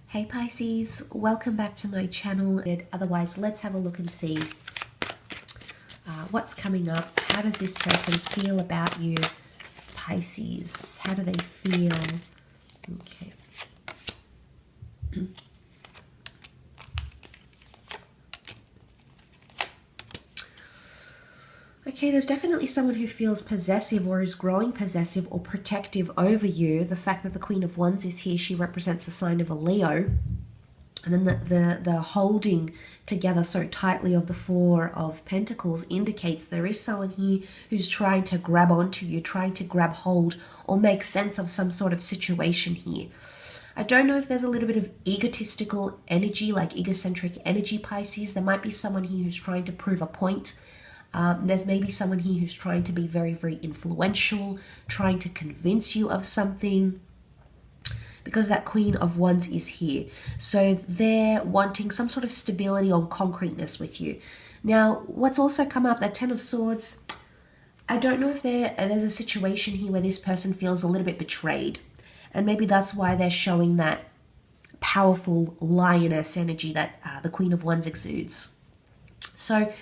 Hey Pisces, welcome back to my channel. Otherwise, let's have a look and see what's coming up. How does this person feel about you, Pisces? How do they feel? Okay. Okay, there's definitely someone who feels possessive or is growing possessive or protective over you. The fact that the Queen of Wands is here, she represents the sign of a Leo. And then the holding together so tightly of the Four of Pentacles indicates there is someone here who's trying to grab onto you, trying to grab hold or make sense of some sort of situation here. I don't know if there's a little bit of egotistical energy, like egocentric energy, Pisces. There might be someone here who's trying to prove a point. There's maybe someone here who's trying to be very, very influential, trying to convince you of something, because that Queen of Wands is here. So they're wanting some sort of stability or concreteness with you. Now, what's also come up, that Ten of Swords, I don't know if there's a situation here where this person feels a little bit betrayed. And maybe that's why they're showing that powerful lioness energy that the Queen of Wands exudes. So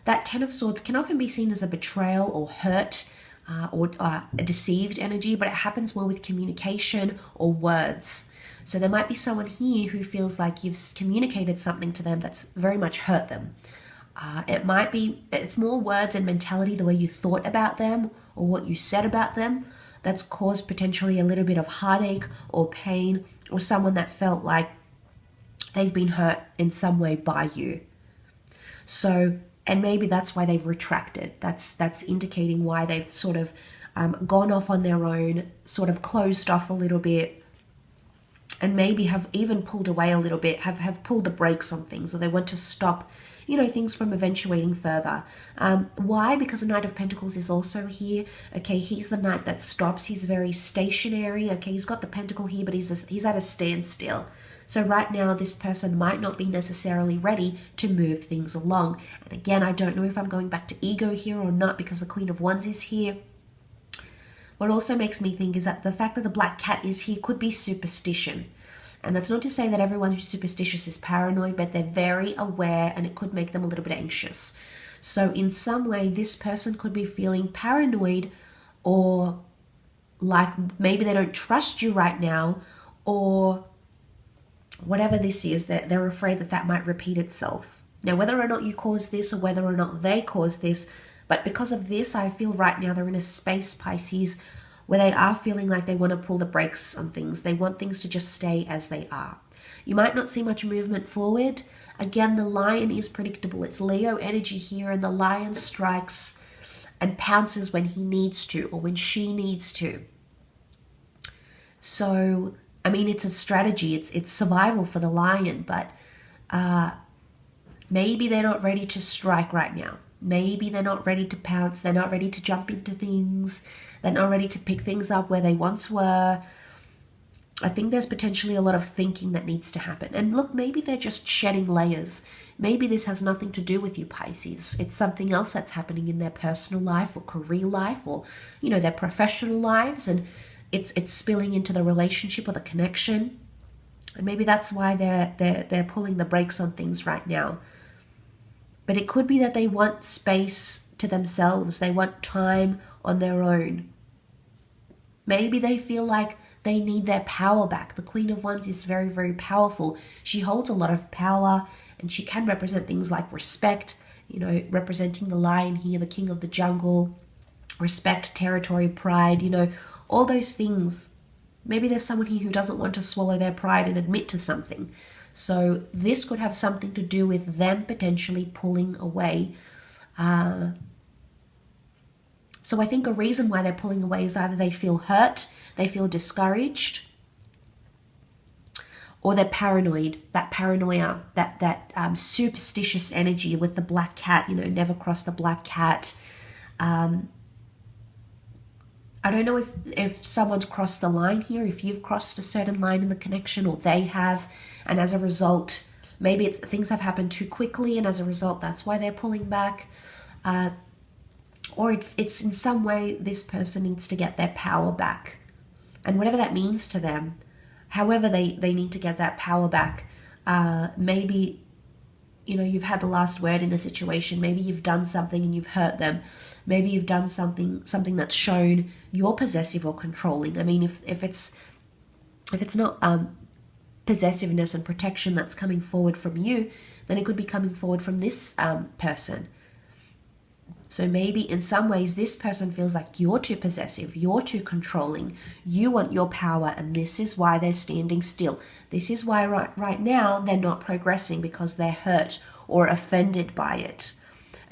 that Ten of Swords can often be seen as a betrayal or hurt or a deceived energy, but it happens more with communication or words. So there might be someone here who feels like you've communicated something to them that's very much hurt them. It's more words and mentality, the way you thought about them or what you said about them, that's caused potentially a little bit of heartache or pain, or someone that felt like they've been hurt in some way by you. So, and maybe that's why they've retracted. That's indicating why they've sort of gone off on their own, sort of closed off a little bit, and maybe have even pulled away a little bit, have pulled the brakes on things, or they want to stop, things from eventuating further. Why? Because the Knight of Pentacles is also here. Okay, he's the knight that stops. He's very stationary. Okay, he's got the pentacle here, but he's at a standstill. So right now, this person might not be necessarily ready to move things along. And again, I don't know if I'm going back to ego here or not, because the Queen of Wands is here. What also makes me think is that the fact that the black cat is here could be superstition. And that's not to say that everyone who's superstitious is paranoid, but they're very aware, and it could make them a little bit anxious. So in some way, this person could be feeling paranoid, or like maybe they don't trust you right now, or whatever this is, that they're afraid that that might repeat itself. Now, whether or not you caused this or whether or not they caused this, but because of this, I feel right now they're in a space, Pisces, where they are feeling like they want to pull the brakes on things. They want things to just stay as they are. You might not see much movement forward. Again, the lion is predictable. It's Leo energy here, and the lion strikes and pounces when he needs to, or when she needs to. So, I mean, it's a strategy. It's survival for the lion, but maybe they're not ready to strike right now. Maybe they're not ready to pounce. They're not ready to jump into things. They're not ready to pick things up where they once were. I think there's potentially a lot of thinking that needs to happen. And look, maybe they're just shedding layers. Maybe this has nothing to do with you, Pisces. It's something else that's happening in their personal life or career life, or, their professional lives. And it's spilling into the relationship or the connection, and maybe that's why they're pulling the brakes on things right now. But it could be that they want space to themselves. They want time on their own. Maybe they feel like they need their power back. The Queen of Wands is very, very powerful. She holds a lot of power, and she can represent things like respect, representing the lion here, the king of the jungle, respect, territory, pride, all those things. Maybe there's someone here who doesn't want to swallow their pride and admit to something. So this could have something to do with them potentially pulling away. So I think a reason why they're pulling away is either they feel hurt, they feel discouraged, or they're paranoid. That paranoia, that superstitious energy with the black cat, never cross the black cat. I don't know if someone's crossed the line here, if you've crossed a certain line in the connection, or they have, and as a result, maybe things have happened too quickly, and as a result, that's why they're pulling back. Or it's in some way this person needs to get their power back. And whatever that means to them, However, they need to get that power back. Maybe, you know, you've had the last word in a situation. Maybe you've done something and you've hurt them. Maybe you've done something that's shown you're possessive or controlling. I mean, if it's not possessiveness and protection that's coming forward from you, then it could be coming forward from this person. So maybe in some ways this person feels like you're too possessive, you're too controlling, you want your power, and this is why they're standing still. This is why right now they're not progressing, because they're hurt or offended by it.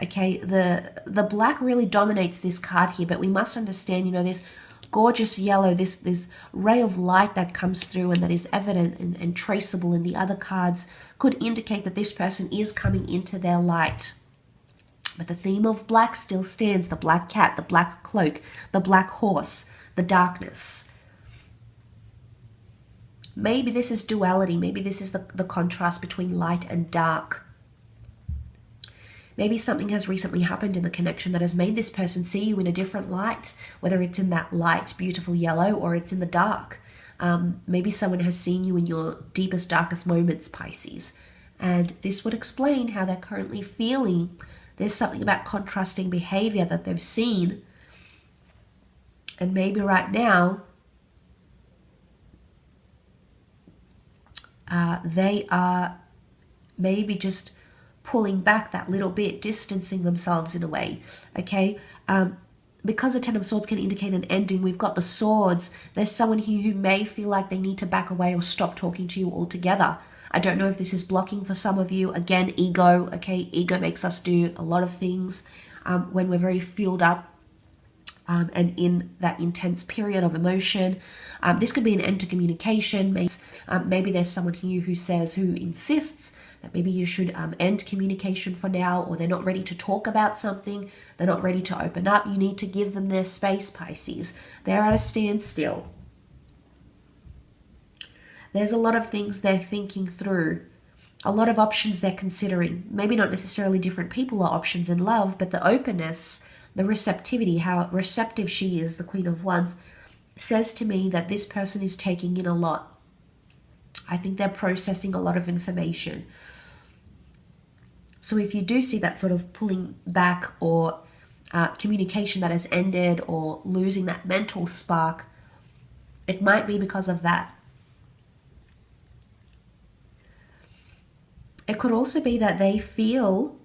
Okay, the black really dominates this card here, but we must understand, you know, this gorgeous yellow, this ray of light that comes through and that is evident and traceable in the other cards could indicate that this person is coming into their light. But the theme of black still stands: the black cat, the black cloak, the black horse, the darkness. Maybe this is duality. Maybe this is the contrast between light and dark. Maybe something has recently happened in the connection that has made this person see you in a different light, whether it's in that light, beautiful yellow, or it's in the dark. Maybe someone has seen you in your deepest, darkest moments, Pisces. And this would explain how they're currently feeling. There's something about contrasting behavior that they've seen. And maybe right now, they are maybe just pulling back that little bit, distancing themselves in a way, okay? Because the Ten of Swords can indicate an ending, we've got the Swords. There's someone here who may feel like they need to back away or stop talking to you altogether. I don't know if this is blocking for some of you. Again, ego, okay? Ego makes us do a lot of things when we're very fueled up and in that intense period of emotion. This could be an end to communication. Maybe there's someone here who insists that maybe you should end communication for now, or they're not ready to talk about something. They're not ready to open up. You need to give them their space, Pisces. They're at a standstill. There's a lot of things they're thinking through, a lot of options they're considering. Maybe not necessarily different people are options in love, but the openness, the receptivity, how receptive she is, the Queen of Wands, says to me that this person is taking in a lot. I think they're processing a lot of information. So if you do see that sort of pulling back or communication that has ended or losing that mental spark, it might be because of that. It could also be that they feel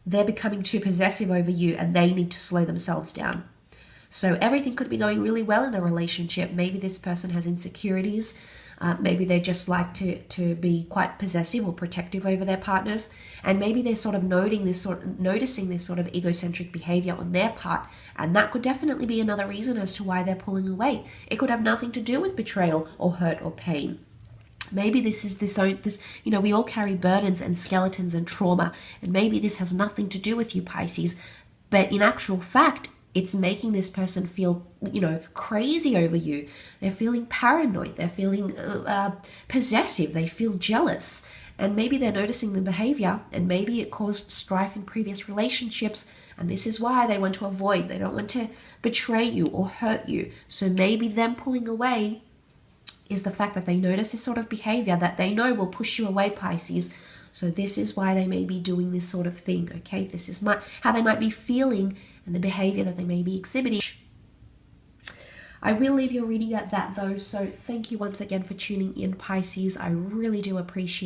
they're becoming too possessive over you and they need to slow themselves down. So everything could be going really well in the relationship. Maybe this person has insecurities. Maybe they just like to be quite possessive or protective over their partners. And maybe they're sort of noticing this sort of egocentric behavior on their part. And that could definitely be another reason as to why they're pulling away. It could have nothing to do with betrayal or hurt or pain. Maybe this is this, you know, we all carry burdens and skeletons and trauma, and maybe this has nothing to do with you, Pisces, but in actual fact, it's making this person feel, you know, crazy over you. They're feeling paranoid, they're feeling possessive, they feel jealous, and maybe they're noticing the behavior, and maybe it caused strife in previous relationships, and this is why they want to avoid, they don't want to betray you or hurt you. So maybe them pulling away is the fact that they notice this sort of behavior that they know will push you away, Pisces. So this is why they may be doing this sort of thing, okay? This is how they might be feeling and the behavior that they may be exhibiting. I will leave your reading at that though, so thank you once again for tuning in, Pisces. I really do appreciate